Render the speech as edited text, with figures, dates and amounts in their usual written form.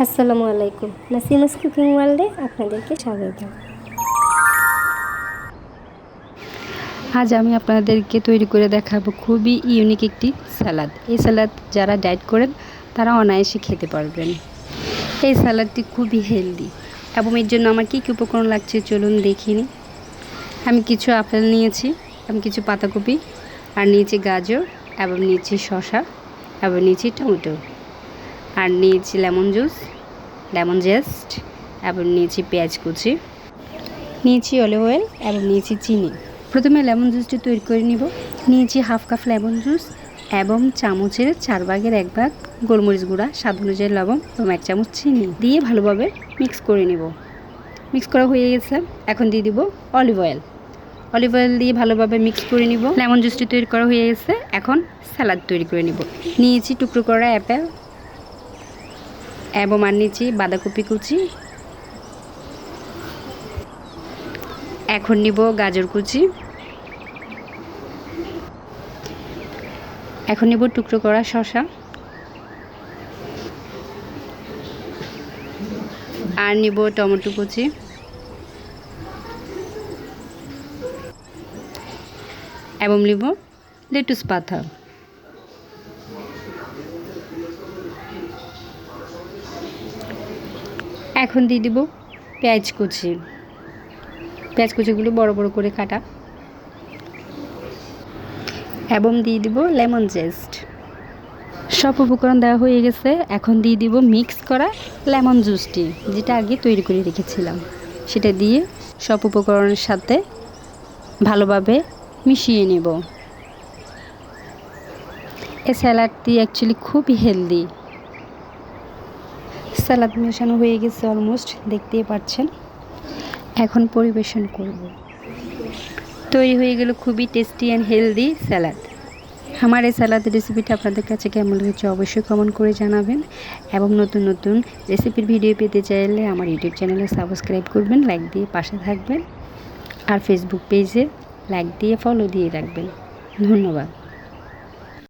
আসসালামু আলাইকুম, নাসিমাস কুকিং ওয়ার্ল্ডে আপনাদেরকে স্বাগত। আজ আমি আপনাদেরকে তৈরি করে দেখাবো খুবই ইউনিক একটি সালাদ। এই সালাদ যারা ডায়েট করেন তারা অনায়াসে খেতে পারবেন। এই সালাদটি খুবই হেলদি এবং এর জন্য আমার কী কী উপকরণ লাগছে চলুন দেখিনি। আমি কিছু আপেল নিয়েছি, আমি কিছু পাতাকপি, আর নিয়েছি গাজর, এবং নিয়েছি শসা, এবং নিয়েছি টমেটো, আর নিয়েছি লেমন জুস, লেমন জেস্ট, এবং নিয়েছি পেঁয়াজ কুচি, নিয়েছি অলিভ অয়েল, এবং নিয়েছি চিনি। প্রথমে লেমন জুসটি তৈরি করে নিব। নিয়েছি হাফ কাপ লেমন জুস এবং চামচের 4/1 গোলমরিচ গুঁড়া, স্বাদ অনুযায়ী লবণ এবং 1 চামচ চিনি দিয়ে ভালোভাবে মিক্স করে নিব। মিক্স করা হয়ে গেছে, এখন দিয়ে দিব অলিভ অয়েল। অলিভ অয়েল দিয়ে ভালোভাবে মিক্স করে নিব। লেমন জুসটি তৈরি করা হয়ে গেছে, এখন স্যালাড তৈরি করে নিব। নিয়েছি টুকরো করা অ্যাপেল এবং আর নিয়েছি বাঁধাকপি কুচি। এখন নিব গাজর কুচি। এখন নিব টুকরো করা শসা, আর নিব টমেটো কুচি, এবং নিব লেটুস পাতা। এখন দিয়ে দিব পেঁয়াজ কুচি। পেঁয়াজ কুচিগুলো বড় বড় করে কাটা, এবং দিয়ে দিব লেমন জেস্ট। সব উপকরণ দেওয়া হয়ে গেছে, এখন দিয়ে দিব মিক্স করা লেমন জুসটি, যেটা আগে তৈরি করে রেখেছিলাম। সেটা দিয়ে সব উপকরণের সাথে ভালোভাবে মিশিয়ে নেব। এই স্যালাডটি অ্যাকচুয়ালি খুবই হেলদি। স্যালাড মেশানো হয়ে গেছে অলমোস্ট, দেখতেই পাচ্ছেন। এখন পরিবেশন করব। তৈরি হয়ে গেল খুবই টেস্টি অ্যান্ড হেলদি স্যালাড। আমার এই স্যালাদের রেসিপিটা আপনাদের কাছে কেমন হয়েছে অবশ্যই কমেন্ট করে জানাবেন, এবং নতুন নতুন রেসিপির ভিডিও পেতে চাইলে আমার ইউটিউব চ্যানেলে সাবস্ক্রাইব করবেন, লাইক দিয়ে পাশে থাকবেন, আর ফেসবুক পেজে লাইক দিয়ে ফলো দিয়ে রাখবেন। ধন্যবাদ।